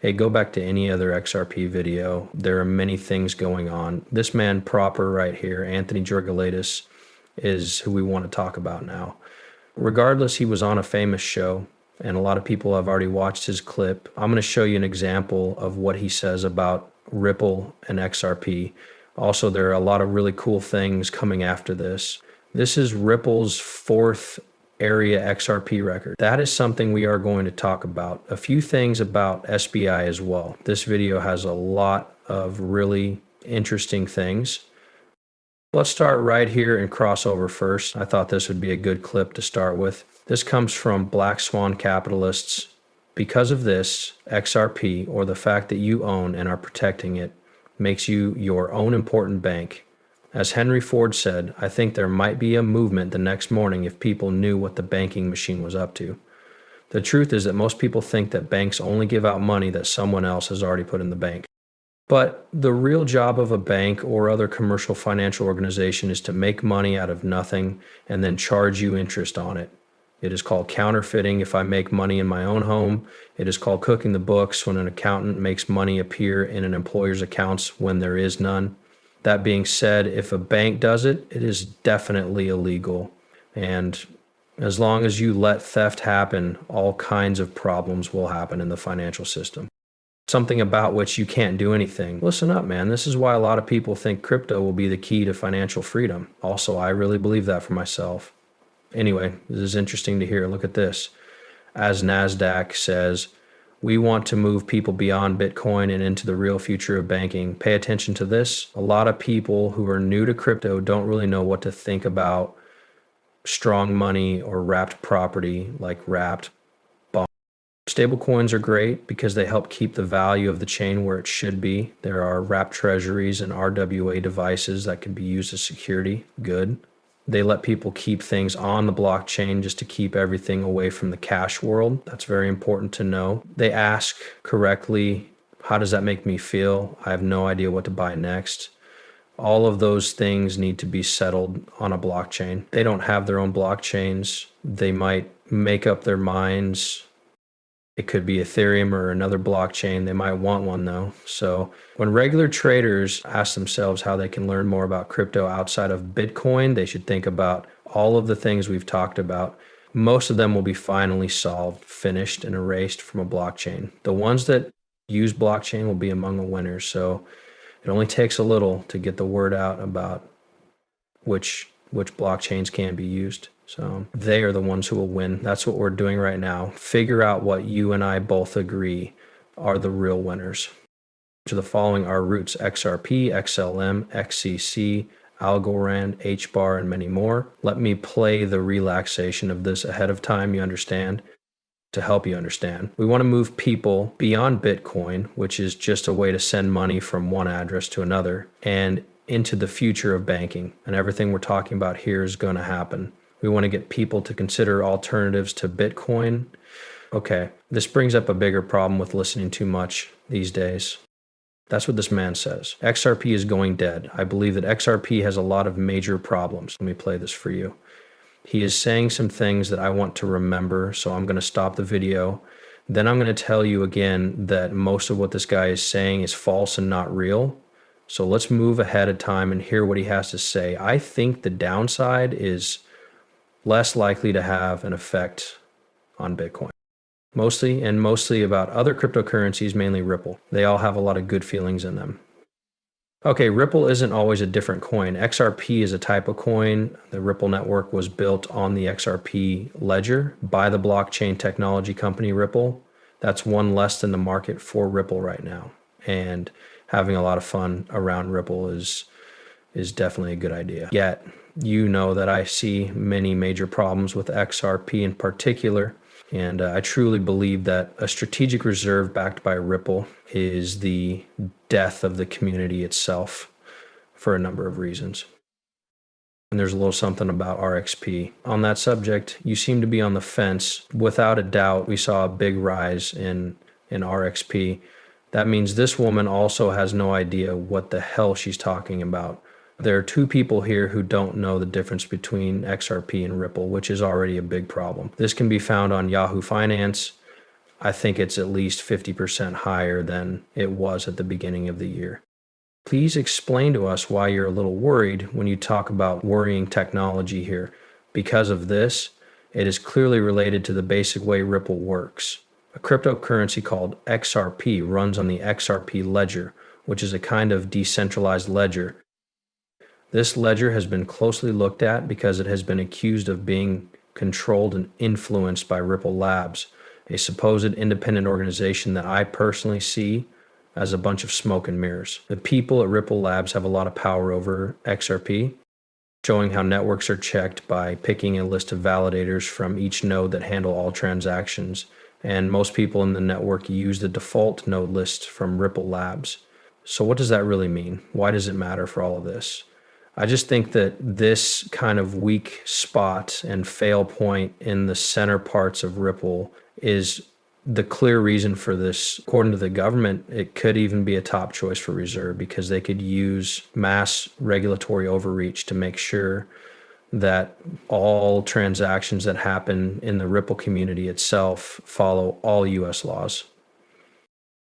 Hey, go back to any other XRP video. There are many things going on. This man proper right here, Anthony Georgilaitis, is who we want to talk about now. Regardless, he was on a famous show, and a lot of people have already watched his clip. I'm going to show you an example of what he says about Ripple and XRP. Also, there are a lot of really cool things coming after this. This is Ripple's fourth area XRP record. That is something we are going to talk about. A few things about SBI as well. This video has a lot of really interesting things. Let's start right here and crossover first. I thought this would be a good clip to start with. This comes from Black Swan Capitalists. Because of this, XRP, or the fact that you own and are protecting it, makes you your own important bank. As Henry Ford said, I think there might be a movement the next morning if people knew what the banking machine was up to. The truth is that most people think that banks only give out money that someone else has already put in the bank. But the real job of a bank or other commercial financial organization is to make money out of nothing and then charge you interest on it. It is called counterfeiting if I make money in my own home. It is called cooking the books when an accountant makes money appear in an employer's accounts when there is none. That being said, if a bank does it, it is definitely illegal. And as long as you let theft happen, all kinds of problems will happen in the financial system. Something about which you can't do anything. Listen up, man. This is why a lot of people think crypto will be the key to financial freedom. Also, I really believe that for myself. Anyway, this is interesting to hear. Look at this. As NASDAQ says, we want to move people beyond Bitcoin and into the real future of banking. Pay attention to this. A lot of people who are new to crypto don't really know what to think about strong money or wrapped property like wrapped bonds. Stablecoins are great because they help keep the value of the chain where it should be. There are wrapped treasuries and RWA devices that can be used as security. Good. They let people keep things on the blockchain just to keep everything away from the cash world. That's very important to know. They ask correctly, how does that make me feel? I have no idea what to buy next. All of those things need to be settled on a blockchain. They don't have their own blockchains. They might make up their minds. It could be Ethereum or another blockchain. They might want one though. So when regular traders ask themselves how they can learn more about crypto outside of Bitcoin, they should think about all of the things we've talked about. Most of them will be finally solved, finished, and erased from a blockchain. The ones that use blockchain will be among the winners. So it only takes a little to get the word out about which blockchains can be used. So they are the ones who will win. That's what we're doing right now. Figure out what you and I both agree are the real winners. To the following are roots: XRP, XLM, XCC, Algorand, HBAR, and many more. Let me play the relaxation of this ahead of time, you understand, to help you understand. We want to move people beyond Bitcoin, which is just a way to send money from one address to another, and into the future of banking. And everything we're talking about here is going to happen. We want to get people to consider alternatives to Bitcoin. Okay, this brings up a bigger problem with listening too much these days. That's what this man says. XRP is going dead. I believe that XRP has a lot of major problems. Let me play this for you. He is saying some things that I want to remember, so I'm going to stop the video. Then I'm going to tell you again that most of what this guy is saying is false and not real. So let's move ahead of time and hear what he has to say. I think the downside is less likely to have an effect on Bitcoin. Mostly about other cryptocurrencies, mainly Ripple. They all have a lot of good feelings in them. Okay, Ripple isn't always a different coin. XRP is a type of coin. The Ripple network was built on the XRP ledger by the blockchain technology company Ripple. That's one less than the market for Ripple right now. And having a lot of fun around Ripple is definitely a good idea. Yet, you know that I see many major problems with XRP in particular, and I truly believe that a strategic reserve backed by Ripple is the death of the community itself for a number of reasons. And there's a little something about RXP. On that subject, you seem to be on the fence. Without a doubt, we saw a big rise in RXP. That means this woman also has no idea what the hell she's talking about. There are two people here who don't know the difference between XRP and Ripple, which is already a big problem. This can be found on Yahoo Finance. I think it's at least 50% higher than it was at the beginning of the year. Please explain to us why you're a little worried when you talk about worrying technology here. Because of this, it is clearly related to the basic way Ripple works. A cryptocurrency called XRP runs on the XRP ledger, which is a kind of decentralized ledger. This ledger has been closely looked at because it has been accused of being controlled and influenced by Ripple Labs, a supposed independent organization that I personally see as a bunch of smoke and mirrors. The people at Ripple Labs have a lot of power over XRP, showing how networks are checked by picking a list of validators from each node that handle all transactions. And most people in the network use the default node list from Ripple Labs. So what does that really mean? Why does it matter for all of this? I just think that this kind of weak spot and fail point in the center parts of Ripple is the clear reason for this. According to the government, it could even be a top choice for Reserve because they could use mass regulatory overreach to make sure that all transactions that happen in the Ripple community itself follow all US laws,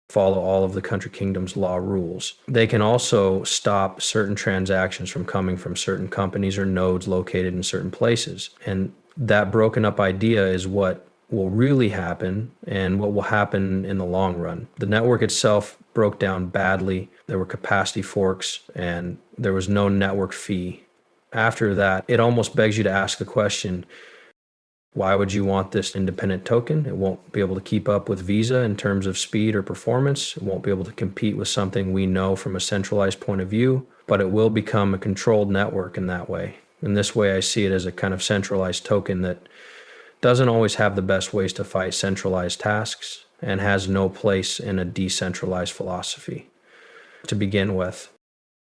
follow all of the country kingdom's law rules. They can also stop certain transactions from coming from certain companies or nodes located in certain places. And that broken up idea is what will really happen and what will happen in the long run. The network itself broke down badly. There were capacity forks and there was no network fee. After that, it almost begs you to ask the question, why would you want this independent token? It won't be able to keep up with Visa in terms of speed or performance. It won't be able to compete with something we know from a centralized point of view, but it will become a controlled network in that way. In this way, I see it as a kind of centralized token that doesn't always have the best ways to fight centralized tasks and has no place in a decentralized philosophy. To begin with,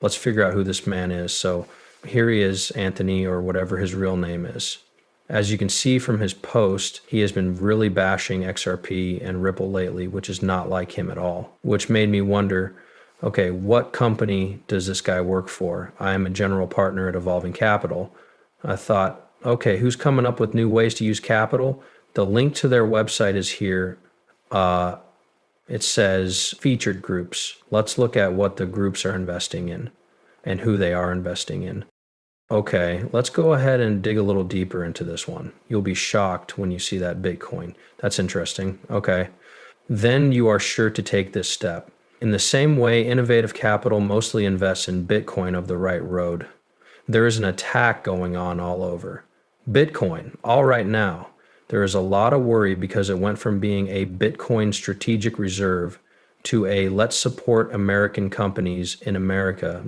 let's figure out who this man is. So here he is, Anthony, or whatever his real name is. As you can see from his post, he has been really bashing XRP and Ripple lately, which is not like him at all, which made me wonder, okay, what company does this guy work for? I am a general partner at Evolving Capital. I thought, okay, who's coming up with new ways to use capital? The link to their website is here. It says featured groups. Let's look at what the groups are investing in and who they are investing in. Okay, let's go ahead and dig a little deeper into this one. You'll be shocked when you see that Bitcoin. That's interesting. Okay. Then you are sure to take this step. In the same way, Innovative Capital mostly invests in Bitcoin of the right road. There is an attack going on all over. Bitcoin, all right now. There is a lot of worry because it went from being a Bitcoin strategic reserve to a let's support American companies in America